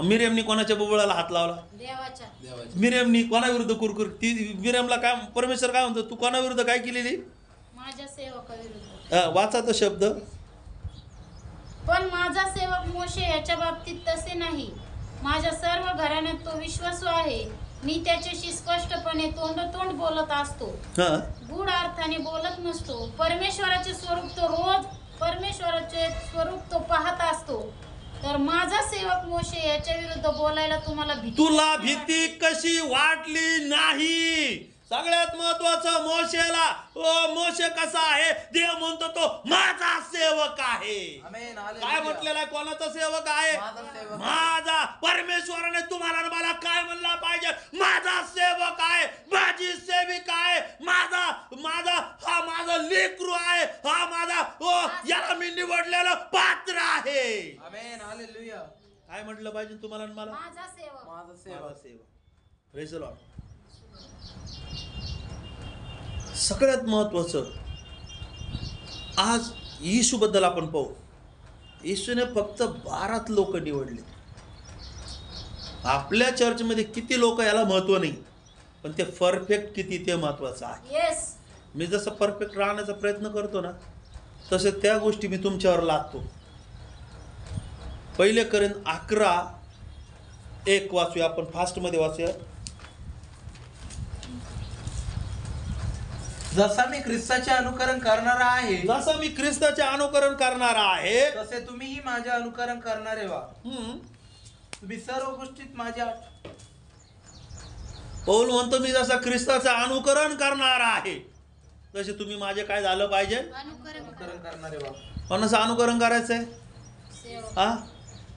मिरेमनी कोणाच्या बुबुळाला हात लावला? देवाच्या. देवाची. मिरेमनी कोणाविरुद्ध कुरकुर? ती मिरेमला काय परमेश्वर काय म्हणतो? तू कोणाविरुद्ध काय केलेली? माझ्या सेवकाविरुद्ध. वाचा तो शब्द. पण माझा सेवक मोशे याच्या बाबतीत तसे नाही. माझ्या सर्व घराण्यात तो विश्वासू आहे. मी त्याच्याशी स्पष्टपणे तोंडोतोंड बोलत असतो. हा. गूढ अर्थाने बोलत नसतो. परमेश्वराचे स्वरूप तो पाहत असतो. तर माझा सेवक मोशे याच्या विरुद्ध बोलायला तुम्हाला भीती तुला भीती कशी वाटली नाही? सगळ्यात महत्वाचं मोशेला मोशे कसा आहे? देव म्हणतो तो माझा सेवक आहे. आमेन. काय हालेलुया. म्हटलेला आहे? कोणाचा सेवक आहे? माझा सेवक. माझा. परमेश्वराने तुम्हाला आणि मला काय म्हणला पाहिजे? माझा सेवक आहे, माझी सेविका आहे, माझा माझा हा माझा लेकरू आहे, हा माझा याला मी निवडलेलं पात्र आहे. आमेन. हालेलुया. काय म्हटलं पाहिजे तुम्हाला आणि मला? माझा सेवक. माझा माझा सेवक. सेवक. Praise the Lord. सगळ्यात महत्वाचं आज येशूबद्दल आपण पाहू. येशूने फक्त 12 लोक निवडले. आपल्या चर्चमध्ये किती लोक याला महत्व नाही, पण ते परफेक्ट किती ते महत्वाचं आहे. येस. मी जसं परफेक्ट राहण्याचा प्रयत्न करतो ना तसे त्या गोष्टी मी तुमच्यावर लादतो. पहिले करेन 11:1 वाचूया आपण. फास्टमध्ये वाचूया. जसा मी ख्रिस्ताचे अनुकरण करणारा आहे जसं मी ख्रिस्ताचे अनुकरण करणारा आहे तसे तुम्हीही माझे अनुकरण करणारे व्हा. हम्म. तुम्ही सर्व गोष्टीत माझ्या. पौल म्हणतो मी जसं ख्रिस्ताचं अनुकरण करणारा आहे तसे तुम्ही माझे काय झालं पाहिजे? अनुकरण करणारे व्हा. कोणाचं अनुकरण करायचंय? सेवक. हा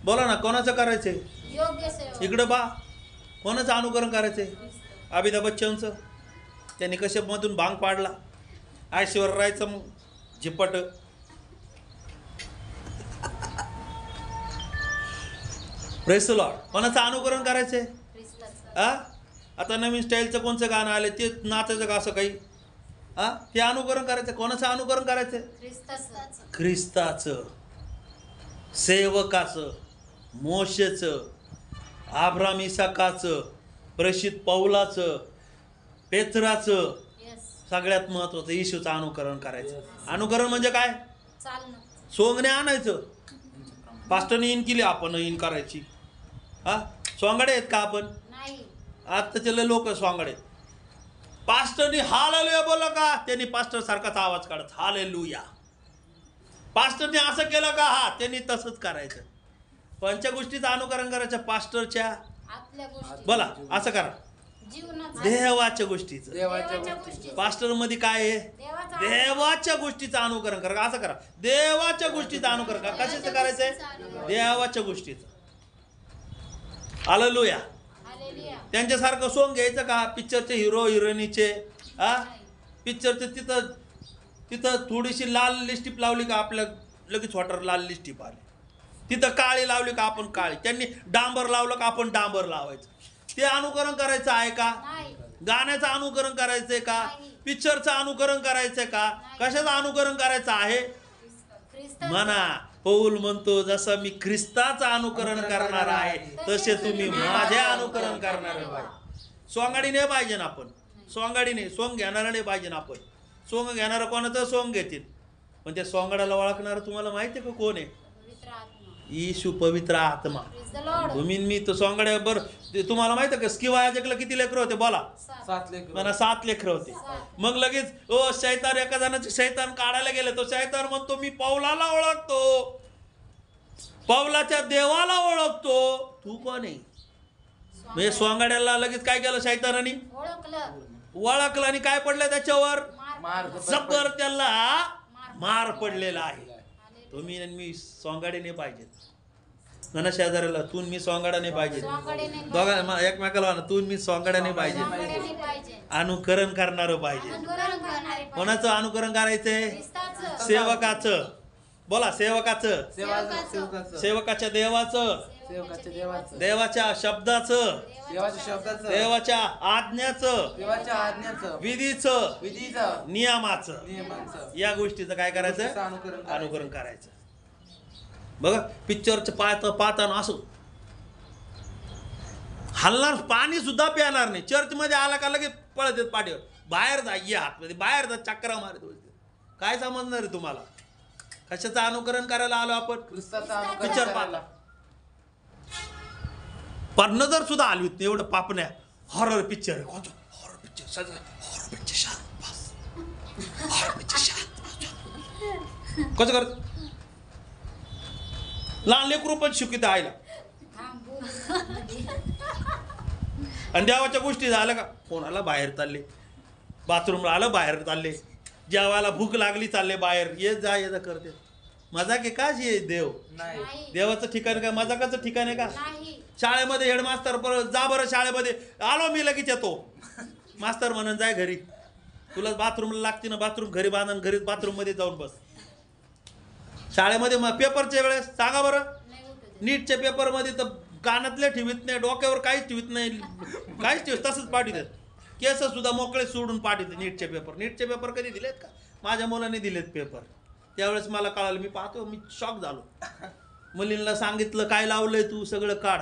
बोला ना, कोणाचं करायचंय? योग्य सेवक. इकडं बा. कोणाचं अनुकरण करायचंय? अमिताभ बच्चनचं. त्यांनी कशामधून भांग पाडला? ऐश्वर्या रायचं झिपट. Praise the lord. कोणाचं अनुकरण करायचंय? ख्रिस्ताचं. हा आता नवीन स्टाईलचं कोणचं गाणं आले ते नाचायचं का असं काही? हा ते अनुकरण करायचं. कोणाचं अनुकरण करायचं? ख्रिस्ताचं. ख्रिस्ताचं, सेवकाचं, मोशेचं, अब्राम इसाकाचं, प्रेषित पौलाचं, पेत्राचं. येस. सगळ्यात महत्वाचं येशूचं अनुकरण करायचं. अनुकरण म्हणजे काय? चालणं. सोंगणे आणायचं. पास्टरने इन केली, आपण इन करायची. हा सोंगाडे आहेत का आपण? नाही. आत्ताचे लोक स्वांगडे. पास्टरनी हालेलुया बोललं का त्यांनी पास्टर सारखाच आवाज काढत हालेलुया. पास्टरने असं केलं का? हा त्यांनी तसंच करायचं. कोणत्या गोष्टीचं अनुकरण करायचं? पास्टरच्या. आतल्या गोष्टी. बोला असं करा. जीवनाचं. देवाच्या गोष्टीचं. देवाच्या गोष्टी. पास्टर मध्ये काय आहे? देवाचा. देवाच्या गोष्टीचं अनुकरण करा. असं करा. देवाच्या गोष्टीचं अनुकरण करा. कशाचं करायचंय? देवाच्या गोष्टीचं. हालेलुया. हालेलुया. त्यांच्यासारखं सोंग घ्यायचं का? पिक्चरचे हिरो हिरोईनीचे. हा पिक्चरचे तिथं थोडीशी लाल लिस्टिप लावली का आपल्या लगेच वॉटर लाल लिस्टिप आली. तिथं काळी लावली का आपण काळी. त्यांनी डांबर लावलं का आपण डांबर लावायचं. ते अनुकरण करायचं आहे का? नाही. गाण्याचं अनुकरण करायचंय का? नाही. पिक्चरचं अनुकरण करायचंय का? कशाचं अनुकरण करायचं आहे? ख्रिस्ताचं. म्हणा. पौल म्हणतो जसं मी ख्रिस्ताचं अनुकरण करणार आहे तसे तुम्ही माझे अनुकरण करणार आहे. सोंगाडी नाही पाहिजे ना आपण. सोंगाडी नाही. सोंग घेणारा नाही पाहिजे ना आपण. सोंग घेणारा कोणाचं सोंग घेतील, पण त्या सोंगाड्याला ओळखणारं तुम्हाला माहिती आहे का कोण आहे? पवित्र आत्मा. येशू पवित्र आत्मा. Praise the Lord. तुम्ही मी तो सोंगाड्या बरं ते तुम्हाला माहिती आहे का स्किवा याजकला किती लेकरं होते बोला? 7 लेकरं. मला 7 लेकरं होते. मग लगेच ओ शैतान एका जणाचे शैतान काढायला गेले तो शैतान म्हणतो मी पौलाला ओळखतो, पौलाच्या देवाला ओळखतो, तू कोण आहे? म्हणजे सोंगाड्याला लगेच काय केलं शैतानाने? ओळखलं आणि काय पडलं त्याच्यावर? मार जबर त्याला मार पडलेला आहे. तुम्ही आणि मी सोंगाडे पाहिजेत. म्हणा शेजाऱ्याला तू मी सोंगाडा नाही पाहिजे. दोघा एकमेकाला म्हणा तू मी सोंगाडा नाही पाहिजे. अनुकरण करणार पाहिजे. कोणाचं अनुकरण करायचंय? सेवकाचं. बोला सेवकाचं. सेवकाच्या देवाचं, देवाच्या शब्दाचं, देवाच्या आज्ञाचं, विधीचं, नियमाचं, या गोष्टीचं काय करायचं? अनुकरण करायचं. बघा पिक्चरचं पाहताना असं हलणार, पाणी सुद्धा प्याणार नाही. चर्च मध्ये आला का लगेच पळत येत पाठीवर, बाहेर जा, ये आतमध्ये, बाहेर जा, चक्रा मारत. काय समजणार आहे तुम्हाला? कशाचं अनुकरण करायला आलो आपण? पिक्चर पाहता पर नजर सुद्धा आली होती एवढं पापण्या. हॉरर पिक्चर आहे. कोणतं हॉरर पिक्चर? हॉरर पिक्चर शांत बस, हॉरर पिक्चर शांत. कसं करत लहान लेकरू पण शिकित आईला. आणि देवाच्या गोष्टी झाल्या का कोणाला बाहेर चालले, बाथरूमला आलं बाहेर चालले, जेवायला भूक लागली चालले बाहेर, ये जा ये जा करते. मजाक आहे का? ये देव देवाचं ठिकाण काय मजाकाचं ठिकाण आहे का? शाळेमध्ये हेडमास्तर परत जा बरं शाळेमध्ये, आलो मी लगेच येतो. मास्तर म्हणून जाय घरी, तुला बाथरूमला लागते ना बाथरूम, घरी बांधून घरी बाथरूम मध्ये जाऊन बस. शाळेमध्ये पेपरच्या वेळेस सांगा बरं, नीटच्या पेपरमध्ये तर कानातले ठेवीत नाही, डोक्यावर काहीच ठेवीत नाही, काहीच ठेवत तसंच पाठवतात. केस सुद्धा मोकळे सोडून पाठवते नीटचे पेपर. नीटचे पेपर कधी दिलेत का? माझ्या मुलाने दिलेत पेपर. त्यावेळेस मला कळालं, मी पाहतो, मी शॉक झालो. मुलींना सांगितलं काय लावलंय तू, सगळं काढ.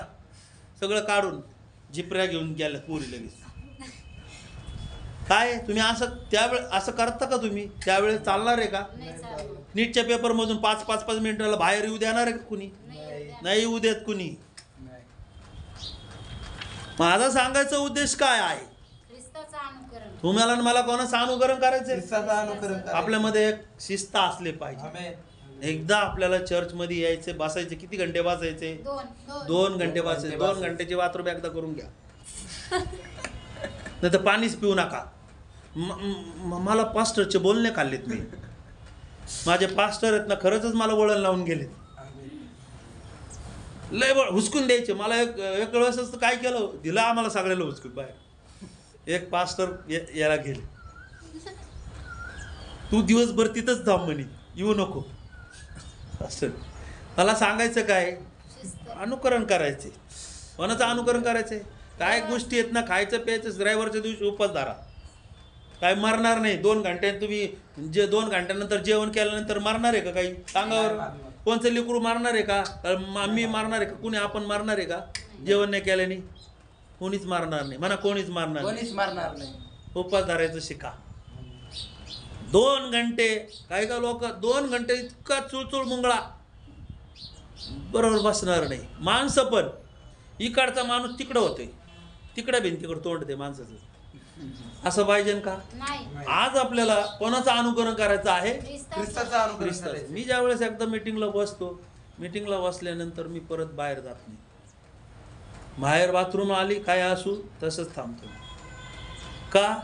सगळं काढून झिपऱ्या घेऊन गेल्या पोरी लगेच. काय तुम्ही असं त्यावेळेस असं करता का तुम्ही? त्यावेळेस चालणार आहे का? नीटच्या पेपर मधून 5-5 मिनिटाला बाहेर येऊ देणार आहे का कुणी? नाही येऊ देत कुणी. माझा सांगायचा उद्देश काय आहे? तुम्हाला मला कोणाचं अनुकरण करायचंय? आपल्यामध्ये एक शिस्त असले पाहिजे. एकदा आपल्याला चर्च मध्ये यायचे, बसायचे. किती घंटे बसायचे? 2 घंटे बसायचे. 2 घंट्याची बाथरूम एकदा करून घ्या, नाही तर पाणीच पिऊ नका. मला पास्टरचे बोलणे खाल्लेत मी. माझे पास्टर आहेत ना, खरंच मला वळण लावून गेलेत. लय हुसकून द्यायचे मला. एक वेळेस काय केलं, दिला आम्हाला सगळ्याला हुसकून बाहेर. एक पास्टर याला गेले, तू दिवसभर तिथंच थांब म्हणे, येऊ नको. पास्टर मला सांगायचं काय? अनुकरण करायचे. कोणाचं अनुकरण करायचंय? काय गोष्टी आहेत ना, खायचं प्यायचं. ड्रायव्हरच्या दिवशी उपवास धरा, काय मरणार नाही. 2 घंटे तुम्ही 2 घंट्यानंतर जेवण केल्यानंतर मरणार आहे का काही? सांगावर कोणचं लेकरू मारणार आहे का? मी मारणार आहे का? कुणी आपण मारणार आहे का? जेवण नाही केल्याने कोणीच मारणार नाही. म्हणा कोणीच मारणार नाही. उपवास धरायचं शिका. 2 घंटे काही का लोक 2 घंटे इतका चुळचुळ मुंगळा बरोबर बसणार नाही. माणसं पण इकडचा माणूस तिकडं होतोय, तिकडे भिंतीकडे तोंड ते माणसाचं. असं पाहिजे का? आज आपल्याला कोणाचं अनुकरण करायचं आहे? ख्रिस्ताचं अनुकरण करायचं. मी ज्या वेळेस एकदा मीटिंगला बसतो, मीटिंगला बसल्यानंतर मी परत बाहेर जात नाही. बाहेर बाथरूम आली काय असू तसंच थांबतो. का?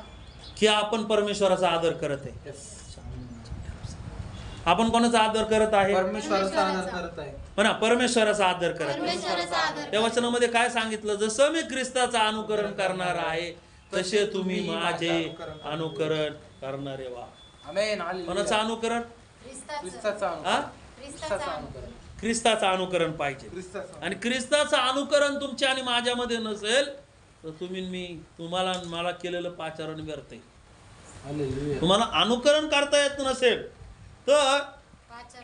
की आपण परमेश्वराचा आदर करत आहे. आपण कोणाचा आदर करत आहे? परमेश्वराचा आदर करत आहे. म्हणा परमेश्वराचा आदर करत आहे. त्या वचनामध्ये काय सांगितलं? जसं मी ख्रिस्ताचं अनुकरण करणार आहे तसे तुम्ही माझे अनुकरण करणारे व्हा. कोणाचं अनुकरण? ख्रिस्ताचं अनुकरण पाहिजे. आणि ख्रिस्ताचं अनुकरण तुमच्या आणि माझ्यामध्ये नसेल तर तुम्हाला मला केलेलं पाचारण व्यर्थ आहे. तुम्हाला अनुकरण करता येत नसेल तर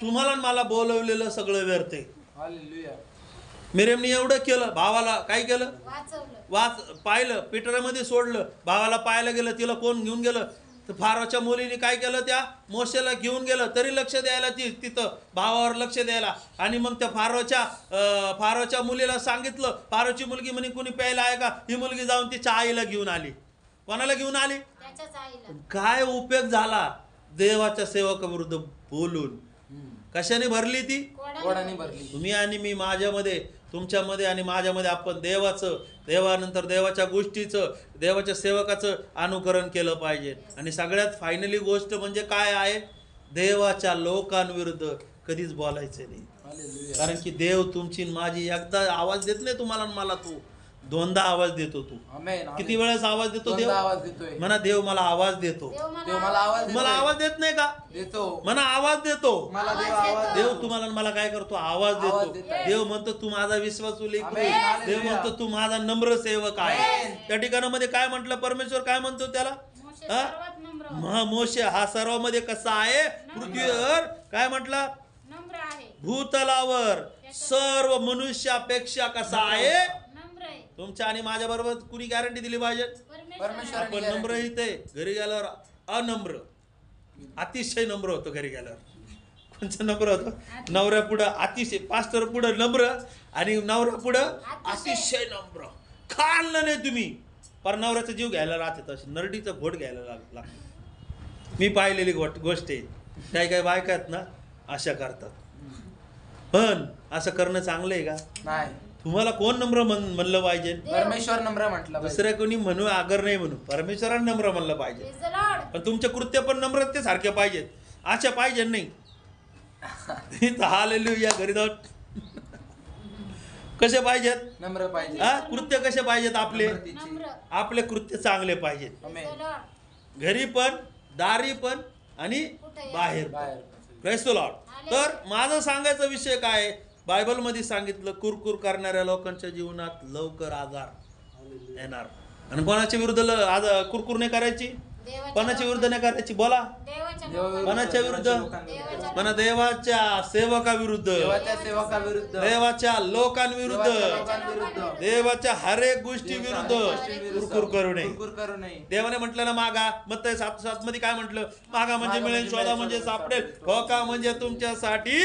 तुम्हाला मला बोलवलेलं सगळं व्यर्थ आहे. मिरेमने एवढं केलं, भावाला काय केलं? पाहिलं, पिटरामध्ये सोडलं, भावाला पाहायला गेलं, तिला कोण घेऊन गेलं? तर फारोच्या मुलीने काय केलं, त्या मोशेला घेऊन गेलं, तरी लक्ष द्यायला तिथं भावावर लक्ष द्यायला. आणि मग त्या फारोच्या मुलीला सांगितलं, फारोची मुलगी म्हणे कुणी प्यायला आहे का, ही मुलगी जाऊन तिच्या आईला घेऊन आली. कोणाला घेऊन आली? त्याच्याच आईला. काय उपयोग झाला? देवाच्या सेवकाविरुद्ध बोलून. कशाने भरली ती? कोणाने भरली? तुम्ही आणि मी, माझ्यामध्ये, तुमच्यामध्ये आणि माझ्यामध्ये आपण देवानंतर देवाच्या गोष्टीचं, देवाच्या सेवकाचं अनुकरण केलं पाहिजे. आणि सगळ्यात फायनली गोष्ट म्हणजे काय आहे? देवाच्या लोकांविरुद्ध कधीच बोलायचं नाही. कारण की देव तुमची माझी एकदा आवाज देत नाही तुम्हाला मला, तू दोनदा आवाज देतो. तू किती वेळेस आवाज देतो? देव आवाज देतोय. म्हणा, देव मला आवाज देतो. देव मला आवाज मला आवाज देत नाही का? देतो. म्हणा, आवाज देतो. मला देव आवाज देव तुम्हाला मला काय करतो? आवाज देतो. देव म्हणतो तू माझा विश्वासू लेकरू. देव म्हणतो तू माझा नम्र सेवक आहे. त्या ठिकाणामध्ये काय म्हटलं? परमेश्वर काय म्हणतो त्याला? मोशे सर्वात नम्र. मोशे हा सर्वांमध्ये कसा आहे? पृथ्वीवर काय म्हटलं? नम्र आहे. भूतलावर सर्व मनुष्यापेक्षा कसा आहे? नम्र आहे. तुमच्या आणि माझ्या बरोबर कुणी गॅरंटी दिली पाहिजे? परमेश्वर. आपण नम्र इथे, घरी गेल्यावर अनम्र, अतिशय नम्र होतो. घरी गेल्यावर कोणचं नम्र होतो? नवऱ्या पुढं अतिशय, पास्टर पुढं नम्र, आणि नवऱ्या पुढं अतिशय नम्र. खाल्लं नाही तुम्ही पर नवऱ्याचा जीव घ्यायला राहते, तशी नरडीचा घोट घ्यायला लागतो. मी पाहिलेली गोष्ट आहे. काही बायका आहेत ना अशा करतात. पण असं करणं चांगलं आहे का? नाही. तुम्हाला कोण नम्र म्हणलं पाहिजे? परमेश्वर नम्र म्हटलं. दुसऱ्या कोणी म्हणू आगर नाही म्हणू, परमेश्वराने नम्र म्हणलं पाहिजे. Praise the Lord. पण तुमचे कृत्य पण नम्रते सारखे पाहिजेत, अशा पाहिजे नाही. हालेलुया. घरी जाऊन कसे पाहिजेत? नम्र पाहिजे. कृत्य कसे पाहिजेत? नम्र. आपले कृत्य चांगले पाहिजेत. Praise the Lord. घरी पण, दारी पण, आणि बाहेर पण. Praise the Lord. तर माझं सांगायचा विषय काय आहे? बायबलमध्ये सांगितलं, कुरकुर करणाऱ्या लोकांच्या जीवनात लवकर आजार येणार. आणि कोणाच्या विरुद्ध कुरकुर नाही करायची? कोणाच्या विरुद्ध नाही करायची? बोला. कोणाच्या विरुद्ध? म्हणा, देवाच्या सेवकाविरुद्ध, देवाच्या लोकांविरुद्ध, देवाच्या हर एक गोष्टी विरुद्ध कुरकुर करू नये. देवाने म्हटलं ना, मागा. मत्ती 7:7 मध्ये काय म्हटलं? मागा म्हणजे मिळेल, शोधा म्हणजे सापडेल, ठोका म्हणजे तुमच्यासाठी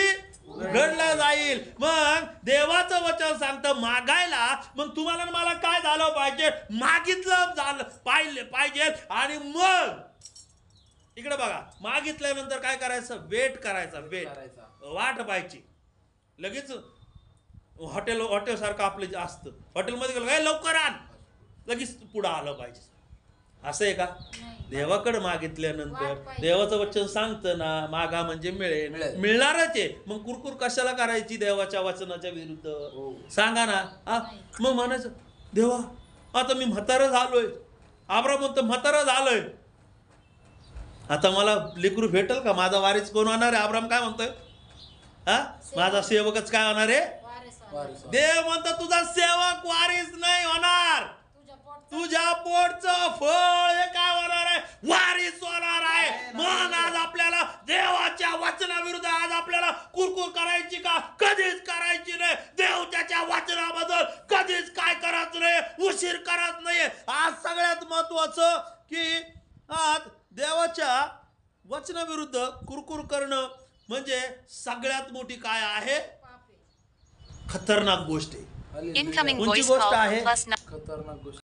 घडलं जाईल. मग देवाचं वचन सांगतं मागायला. मग तुम्हाला मला काय झालं पाहिजे? मागितलं झालं पाहिजे. आणि मग इकडे बघा, मागितल्यानंतर काय करायचं? वेट करायचा. वाट पाहायची. लगेच हॉटेल सारखं आपलं असतं. हॉटेलमध्ये गेलं काय, लवकर आण, लगेच पुढं आलं पाहिजे. असं आहे का? देवाकडे मागितल्यानंतर देवाचं वचन सांगतं ना, मागा म्हणजे मिळेल, मिळणारच आहे. मग कुरकुर कशाला करायची देवाच्या वचनाच्या विरुद्ध? सांगा ना. मग म्हणायचं, देवा आता मी म्हातारा झालोय. अब्राम म्हणतो म्हातारा झालोय, आता मला लेकरू भेटेल का? माझा वारीस कोण होणार आहे? अब्राम काय म्हणतोय? माझा सेवकच काय होणार आहे? देव म्हणतो तुझा सेवक वारीस नाही होणार, तुझ्या पोटचं फळ हे काय होणार आहे? वारीस होणार आहे. मग आज आपल्याला देवाच्या वचनाविरुद्ध आज आपल्याला कुरकुर करायची का? कधीच करायची नाही. देव त्याच्या वचनाबद्दल कधीच काय करत नाही, उशीर करत नाही. आज सगळ्यात महत्वाचं की आज देवाच्या वचनाविरुद्ध कुरकुर करणं म्हणजे सगळ्यात मोठी काय आहे? खतरनाक गोष्ट आहे. Incoming कोणची voice गोष्ट call आहे? from +9. खतरनाक गोष्ट.